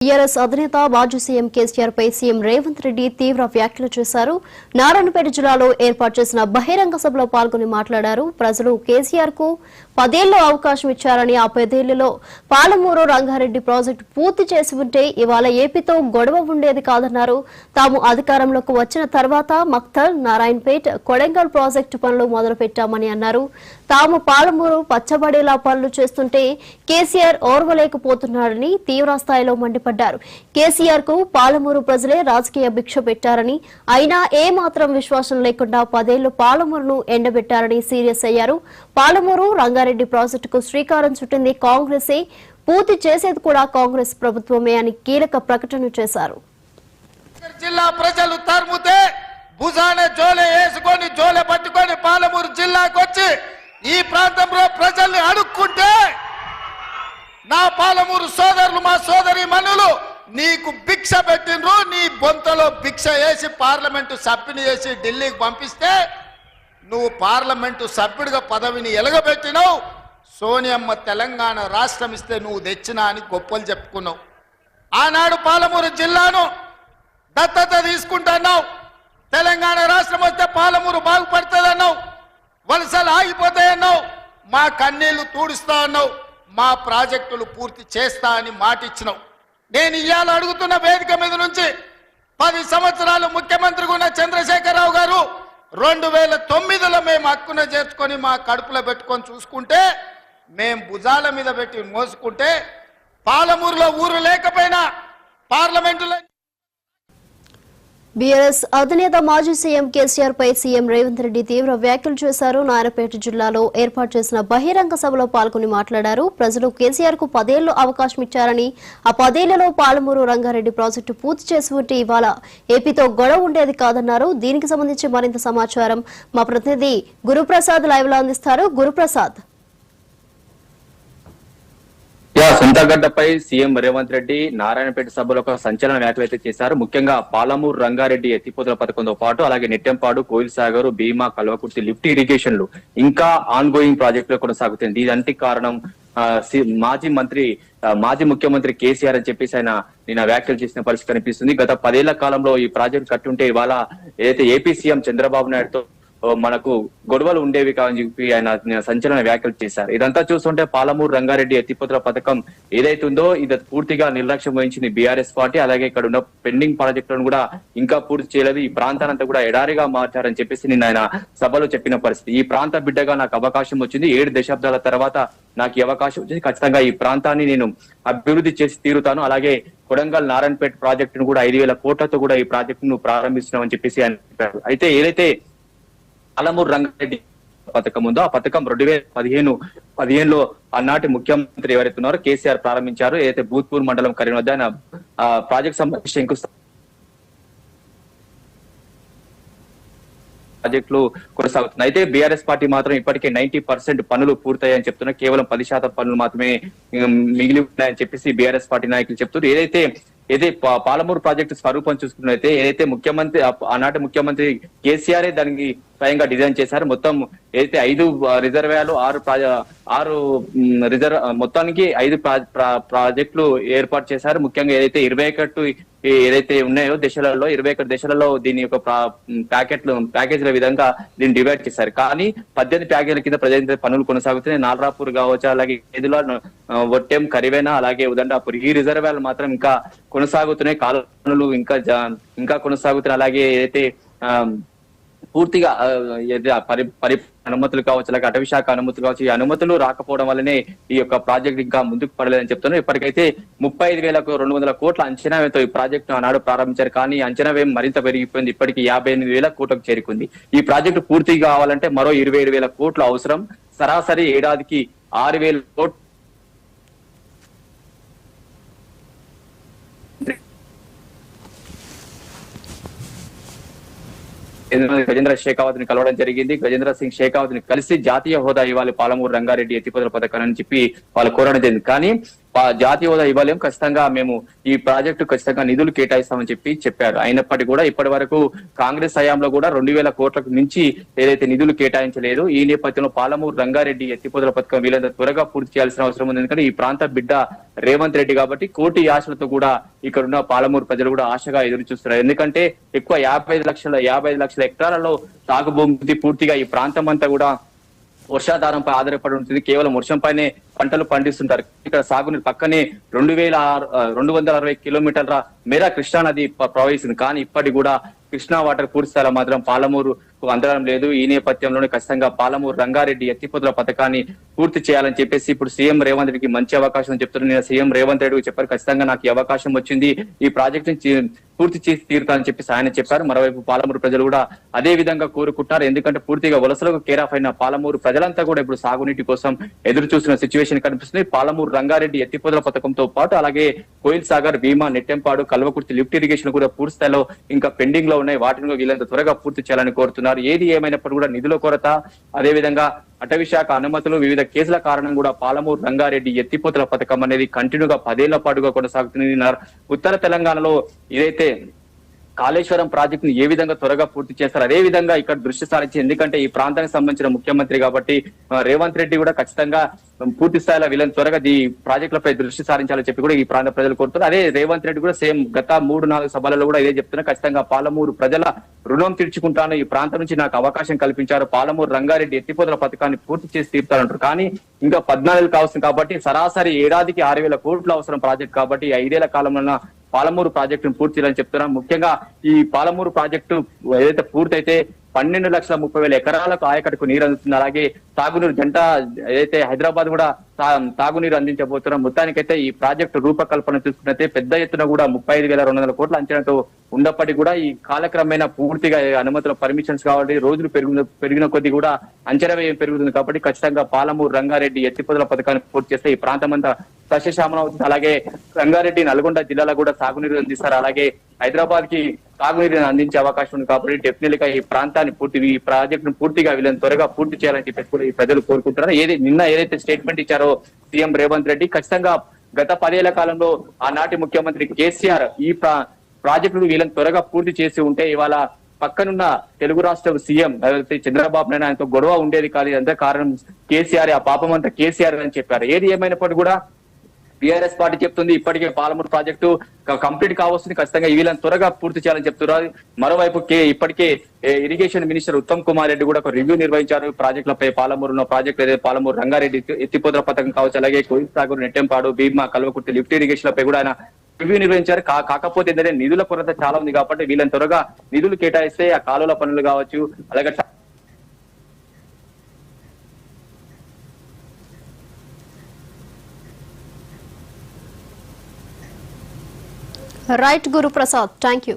TRS అధినేత మాజీ CM KCR పై CM Revanth Reddy తీవ్ర వ్యాఖ్యలు చేశారు. నారాయణపేట జిల్లాలో ఏర్పాటు చేసిన బహిరంగ సభలో పాల్గొని మాట్లాడారు. ప్రజలు కేసీఆర్ కు 10 ఏళ్ల అవకాశం ఇచ్చారని, ఆ 10 ఏళ్లలో పాలమూరు రంగారెడ్డి ప్రాజెక్టు పూర్తి చేసి ఉంటే ఇవాళ ఏపీతో గొడవ ఉండేది కాదన్నారు. తాము అధికారంలోకి వచ్చిన తర్వాత మక్తల్, నారాయణపేట, కొడంగల్ ప్రాజెక్టు పనులు మొదలుపెట్టామని అన్నారు. తాము పాలమూరు పచ్చబడేలా పనులు చేస్తుంటే కేసీఆర్ ఓర్వలేకపోతున్నారని తీవ్ర స్థాయిలో మండిపడ్డారు. కేసీఆర్ కు పాలమూరు ప్రజలే రాజకీయ భిక్ష పెట్టారని, అయినా ఏమాత్రం విశ్వాసం లేకుండా 10 ఏళ్లు పాలమూరును ఎండబెట్టారని సీరియస్ అయ్యారు. పాలమూరు రంగారెడ్డి ప్రాజెక్టుకు శ్రీకారం చుట్టింది కాంగ్రెసే, పూర్తి చేసేది కూడా కాంగ్రెస్ ప్రభుత్వమే అని కీలక ప్రకటన చేశారు. జిల్లా ప్రజలు తరుముతే భుజాన జోలే వేసుకొని జోలే పట్టుకొని పాలమూరు జిల్లాకు వచ్చి ఈ ప్రాంతంలో ప్రజల్ని అడుక్కుంటే నా పాలమూరు సోదరులు, మా సోదరి మనులు నీకు భిక్ష పెట్టినరు. నీ బొంతలో భిక్ష వేసి పార్లమెంటు సభ్యుని చేసి ఢిల్లీకి పంపిస్తే నువ్వు పార్లమెంటు సభ్యుడిగా పదవిని ఎలగబెట్టినావు. సోనియమ్మ తెలంగాణ రాష్ట్రం ఇస్తే నువ్వు తెచ్చినా అని గొప్పలు చెప్పుకున్నావు. ఆనాడు పాలమూరు జిల్లాను దత్తత తీసుకుంటున్నావు. తెలంగాణ రాష్ట్రం వస్తే పాలమూరు బాగుపడుతుందన్నావు. వలసలు ఆగిపోతాయన్నావు. మా కన్నీళ్లు తూడుస్తా అన్నావు. మా ప్రాజెక్టులు పూర్తి చేస్తా అని మాట ఇచ్చినావు. నేను ఇవాళ అడుగుతున్న వేదిక మీద నుంచి 10 సంవత్సరాలు ముఖ్యమంత్రిగా ఉన్న చంద్రశేఖరరావు గారు 2009లో మేము హక్కున చేర్చుకొని మా కడుపులో పెట్టుకొని చూసుకుంటే, మేము భుజాల మీద పెట్టి మోసుకుంటే, పాలమూరులో ఊరు లేకపోయినా పార్లమెంటులో బీఆర్ఎస్ అధినేత మాజీ సీఎం కేసీఆర్ పై సీఎం రేవంత్ రెడ్డి తీవ్ర వ్యాఖ్యలు చేశారు. నారాయణపేట జిల్లాలో ఏర్పాటు చేసిన బహిరంగ సభలో పాల్గొని మాట్లాడారు. ప్రజలు కేసీఆర్ కు 10 ఏళ్లు అవకాశం ఇచ్చారని, ఆ 10 ఏళ్లలో పాలమూరు రంగారెడ్డి ప్రాజెక్టు పూర్తి చేసి ఉంటే ఇవాళ ఏపీతో గొడవ ఉండేది కాదన్నారు. దీనికి సంబంధించి మరింత సమాచారం మా ప్రతినిధి గురుప్రసాద్ లైవ్ లో అందిస్తారు. గురుప్రసాద్, సొంతగడ్డపై సీఎం రేవంత్ రెడ్డి నారాయణపేట సభలో ఒక సంచలన వ్యాఖ్యలు అయితే చేశారు. ముఖ్యంగా పాలమూరు రంగారెడ్డి ఎత్తిపోతల పథకంతో పాటు అలాగే నెట్టెంపాడు, కోయిల్ సాగర్, భీమా, కల్వకుర్తి లిఫ్ట్ ఇరిగేషన్లు ఇంకా ఆన్ గోయింగ్ ప్రాజెక్టులు కొనసాగుతుంది. ఇదంటే కారణం మాజీ ముఖ్యమంత్రి కేసీఆర్ అని చెప్పేసి ఆయన నిన్న వ్యాఖ్యలు చేసిన పరిస్థితి కనిపిస్తుంది. గత 10 ఏళ్ల కాలంలో ఈ ప్రాజెక్టు కట్టుంటే ఇవాళ ఏదైతే ఏపీ సీఎం చంద్రబాబు నాయుడుతో మనకు గొడవలు ఉండేవి కాదని చెప్పి ఆయన సంచలన వ్యాఖ్యలు చేశారు. ఇదంతా చూస్తుంటే పాలమూరు రంగారెడ్డి ఎత్తిపోతల పథకం ఏదైతుందో ఇది పూర్తిగా నిర్లక్ష్యం వహించింది బీఆర్ఎస్ పార్టీ. అలాగే ఇక్కడ ఉన్న పెండింగ్ ప్రాజెక్టులను కూడా ఇంకా పూర్తి చేయలేదు. ఈ ప్రాంతానంతా కూడా ఎడారిగా మార్చారని చెప్పేసి నిన్న ఆయన సభలో చెప్పిన పరిస్థితి. ఈ ప్రాంత బిడ్డగా నాకు అవకాశం వచ్చింది, 7 దశాబ్దాల తర్వాత నాకు ఈ అవకాశం వచ్చింది, ఖచ్చితంగా ఈ ప్రాంతాన్ని నేను అభివృద్ధి చేసి తీరుతాను. అలాగే కొడంగల్ నారాయణపేట ప్రాజెక్టును కూడా 5,000 కోట్లతో కూడా ఈ ప్రాజెక్టును ప్రారంభిస్తున్నామని చెప్పేసి ఆయన చెప్పారు. అయితే ఏదైతే పాలమూరు రంగారెడ్డి పథకం ఉందో ఆ పథకం 2015లో ఆనాటి ముఖ్యమంత్రి ఎవరైతే ఉన్నారో కేసీఆర్ ప్రారంభించారు. ఏదైతే భూత్పూర్ మండలం కరీం వద్ద ఆయన ప్రాజెక్ట్ సంబంధించి శంకుస్థాపన ప్రాజెక్టులు కొనసాగుతుంది. అయితే బీఆర్ఎస్ పార్టీ మాత్రం ఇప్పటికే 90% పనులు పూర్తయ్యాయని చెప్తున్నారు. కేవలం 10% పనులు మాత్రమే మిగిలి ఉన్నాయని చెప్పేసి బీఆర్ఎస్ పార్టీ నాయకులు చెప్తున్నారు. ఏదైతే పాలమూరు ప్రాజెక్టు స్వరూపం చూసుకున్నట్లయితే ఏదైతే ఆనాటి ముఖ్యమంత్రి కేసీఆర్ దానికి స్వయంగా డిజైన్ చేశారు. మొత్తం ఏదైతే 5 రిజర్వాయర్లు 6 మొత్తానికి 5 ప్రాజెక్టులు ఏర్పాటు చేశారు. ముఖ్యంగా ఏదైతే 21 ఏదైతే ఉన్నాయో దశలలో 21 దశలలో దీని యొక్క ప్యాకేజీల విధంగా దీన్ని డివైడ్ చేశారు. కానీ 18 ప్యాకేజీల కింద ప్రజెంట్ పనులు కొనసాగుతున్నాయి. నాలరాపూర్ కావచ్చు, అలాగే ఏదుల, ఒట్టెం, కరివేనా, అలాగే ఉదండాపూర్ ఈ రిజర్వాయర్లు మాత్రం ఇంకా కొనసాగుతున్నాయి. కాలువలు ఇంకా కొనసాగుతున్నాయి. అలాగే ఏదైతే పూర్తిగా అనుమతులు కావచ్చు, అలాగే అటవీ శాఖ అనుమతులు కావచ్చు, ఈ అనుమతులు రాకపోవడం వల్లనే ఈ యొక్క ప్రాజెక్ట్ ఇంకా ముందుకు పడలేదని చెప్తున్నారు. ఇప్పటికైతే 35,200 కోట్ల అంచనా వ్యయంతో ఈ ప్రాజెక్టు ఆనాడు ప్రారంభించారు. కానీ అంచనా వ్యయం మరింత పెరిగిపోయింది. ఇప్పటికీ 58,000 కోట్లకు చేరుకుంది. ఈ ప్రాజెక్టు పూర్తి కావాలంటే మరో 27,000 కోట్లు అవసరం. సరాసరి ఏడాదికి 6,000 కోట్లు గజేంద్ర షేకావత్ ని కలవడం జరిగింది. గజేంద్ర సింగ్ షేకావత్ ని కలిసి జాతీయ హోదా ఇవ్వాలి పాలమూరు రంగారెడ్డి ఎత్తిపోతల పథకాన్ని చెప్పి వాళ్ళు కోరడం జరిగింది. కానీ జాతీయ హోదా ఇవ్వలేం, ఖచ్చితంగా మేము ఈ ప్రాజెక్టు ఖచ్చితంగా నిధులు కేటాయిస్తామని చెప్పారు. అయినప్పటికీ కూడా ఇప్పటి వరకు కాంగ్రెస్ హయాంలో కూడా 2000 కోట్లకు మించి ఏదైతే నిధులు కేటాయించలేదు. ఈ నేపథ్యంలో పాలమూరు రంగారెడ్డి ఎత్తిపోతల పథకం వీళ్ళంతా త్వరగా పూర్తి చేయాల్సిన అవసరం ఉంది. ఎందుకంటే ఈ ప్రాంత బిడ్డ రేవంత్ రెడ్డి కాబట్టి కోటి ఆశలతో కూడా ఇక్కడ ఉన్న పాలమూరు ప్రజలు కూడా ఆశగా ఎదురు చూస్తున్నారు. ఎందుకంటే ఎక్కువ 55 లక్షల హెక్టార్లలో సాగు భూమి పూర్తిగా ఈ ప్రాంతం అంతా కూడా వర్షాధారంపై ఆధారపడి ఉంటుంది. కేవలం వర్షంపైనే పంటలు పండిస్తుంటారు. ఇక్కడ సాగునీరు పక్కనే 260 కిలోమీటర్ల మేర కృష్ణా నది ప్రవహిస్తుంది. కానీ ఇప్పటికి కూడా కృష్ణా వాటర్ పూర్తి స్థాయిలో మాత్రం పాలమూరు అందడం లేదు. ఈ నేపథ్యంలోనే ఖచ్చితంగా పాలమూరు రంగారెడ్డి ఎత్తిపోతల పథకాన్ని పూర్తి చేయాలని చెప్పేసి ఇప్పుడు సీఎం రేవంత్ రెడ్డికి మంచి అవకాశం చెప్తున్నారు. నేను సీఎం రేవంత్ రెడ్డికి చెప్పారు, ఖచ్చితంగా నాకు ఈ అవకాశం వచ్చింది, ఈ ప్రాజెక్ట్ ని పూర్తి చేసి తీరుతానని చెప్పేసి ఆయన చెప్పారు. మరోవైపు పాలమూరు ప్రజలు కూడా అదే విధంగా కోరుకుంటున్నారు. ఎందుకంటే పూర్తిగా వలసలకు కేర్ ఆఫ్ అయిన పాలమూరు ప్రజలంతా కూడా ఇప్పుడు సాగునీటి కోసం ఎదురు చూస్తున్న సిచ్యువేషన్ కనిపిస్తుంది. పాలమూరు రంగారెడ్డి ఎత్తిపోతల పథకంతో పాటు అలాగే కోయిల్ సాగర్, భీమా, నెట్టెంపాడు, కల్వకుర్తి లిఫ్ట్ ఇరిగేషన్ కూడా పూర్తి స్థాయిలో ఇంకా పెండింగ్ లో ఉన్నాయి. వాటిని వీళ్ళంత త్వరగా పూర్తి చేయాలని కోరుతున్నారు. ఏది ఏమైనప్పుడు కూడా నిధుల కొరత, అదేవిధంగా అటవీ శాఖ అనుమతులు, వివిధ కేసుల కారణం కూడా పాలమూరు రంగారెడ్డి ఎత్తిపోతల పథకం అనేది కంటిన్యూగా 10 ఏళ్ల పాటుగా కొనసాగుతుంది. ఉత్తర తెలంగాణలో ఏదైతే కాళేశ్వరం ప్రాజెక్ట్ ని ఏ విధంగా త్వరగా పూర్తి చేస్తారు, అదే విధంగా ఇక్కడ దృష్టి సారించి, ఎందుకంటే ఈ ప్రాంతానికి సంబంధించిన ముఖ్యమంత్రి కాబట్టి రేవంత్ రెడ్డి కూడా ఖచ్చితంగా పూర్తి స్థాయిలో వీళ్ళని త్వరగా ఈ ప్రాజెక్టులపై దృష్టి సారించాలని చెప్పి కూడా ఈ ప్రాంత ప్రజలు కోరుతున్నారు. అదే రేవంత్ రెడ్డి కూడా సేమ్ గత 3-4 సభలలో కూడా ఇదే చెప్తున్నా, ఖచ్చితంగా పాలమూరు ప్రజల రుణం తీర్చుకుంటాను, ఈ ప్రాంతం నుంచి నాకు అవకాశం కల్పించారు, పాలమూరు రంగారెడ్డి ఎత్తిపోతల పథకాన్ని పూర్తి చేసి తీరుతారంటారు. కానీ ఇంకా 14 కావస్తుంది కాబట్టి సరాసరి ఏడాదికి 6000 కోట్లు అవసరం ప్రాజెక్ట్ కాబట్టి 5 ఏళ్ల కాలంలో పాలమూరు ప్రాజెక్టును పూర్తి చేయాలని చెప్తున్నాం. ముఖ్యంగా ఈ పాలమూరు ప్రాజెక్టు ఏదైతే పూర్తయితే 12,30,000 ఎకరాలకు ఆయకట్టుకు నీరు అందుతుంది. అలాగే తాగునీరు జంట ఏదైతే హైదరాబాద్ కూడా తాగునీరు అందించబోతున్నాం. మొత్తానికైతే ఈ ప్రాజెక్టు రూపకల్పన చూసుకున్నట్టే పెద్ద ఎత్తున కూడా 35,200 కోట్ల అంచనాతో ఉన్నప్పటికీ కూడా ఈ కాలక్రమేణా పూర్తిగా అనుమతుల పర్మిషన్స్ కావాలి, రోజులు పెరిగిన కొద్దీ కూడా అంచనా వ్యయం పెరుగుతుంది. కాబట్టి ఖచ్చితంగా పాలమూరు రంగారెడ్డి ఎత్తిపోతల పథకాన్ని పూర్తి చేస్తే ఈ ప్రాంతం అంతా సస్యశ్యామలం అవుతుంది. అలాగే రంగారెడ్డి, నల్గొండ జిల్లాలో కూడా సాగునీరు అందిస్తారు. అలాగే హైదరాబాద్ కి తాగునీరుని అందించే అవకాశం ఉంది. కాబట్టి డెఫినెట్ గా ఈ ప్రాంతాన్ని ఈ ప్రాజెక్ట్ ను పూర్తిగా వీళ్ళని త్వరగా పూర్తి చేయాలని చెప్పేసి కూడా ఈ ప్రజలు కోరుకుంటున్నారు. నిన్న ఏదైతే స్టేట్మెంట్ ఇచ్చారో సీఎం రేవంత్ రెడ్డి, ఖచ్చితంగా గత 10 ఏళ్ల కాలంలో ఆనాటి ముఖ్యమంత్రి కేసీఆర్ ఈ ప్రాజెక్టులు వీళ్ళని త్వరగా పూర్తి చేసి ఉంటే ఇవాళ పక్కనున్న తెలుగు రాష్ట్ర సీఎం చంద్రబాబు నాయుడు ఆయనతో గొడవ ఉండేది కాదు. ఇదంతా కారణం కేసీఆర్, ఆ పాపం అంతా కేసీఆర్ అని చెప్పారు. ఏది ఏమైనప్పటికీ కూడా బీఆర్ఎస్ పార్టీ చెప్తుంది ఇప్పటికే పాలమూరు ప్రాజెక్టు కంప్లీట్ కావస్తుంది, ఖచ్చితంగా వీళ్ళని త్వరగా పూర్తి చేయాలని చెప్తున్నారు. మరోవైపు ఇప్పటికే ఇరిగేషన్ మినిస్టర్ ఉత్తమ్ కుమార్ రెడ్డి కూడా ఒక రివ్యూ నిర్వహించారు ప్రాజెక్టులపై. పాలమూరులో ప్రాజెక్టు ఏదైతే పాలమూరు రంగారెడ్డి ఎత్తిపోతల పథకం కావచ్చు, అలాగే కోయిల్ సాగర్, నెట్టెంపాడు, భీమా, కల్వకుర్తి లిఫ్ట్ ఇరిగేషన్ లపై కూడా ఆయన రివ్యూ నిర్వహించారు. కాకపోతే ఏంటంటే నిధుల కొరత చాలా ఉంది కాబట్టి వీళ్ళని త్వరగా నిధులు కేటాయిస్తే ఆ కాలువల పనులు కావచ్చు, అలాగే రైట్ గురుప్రసాద్, థ్యాంక్ యూ.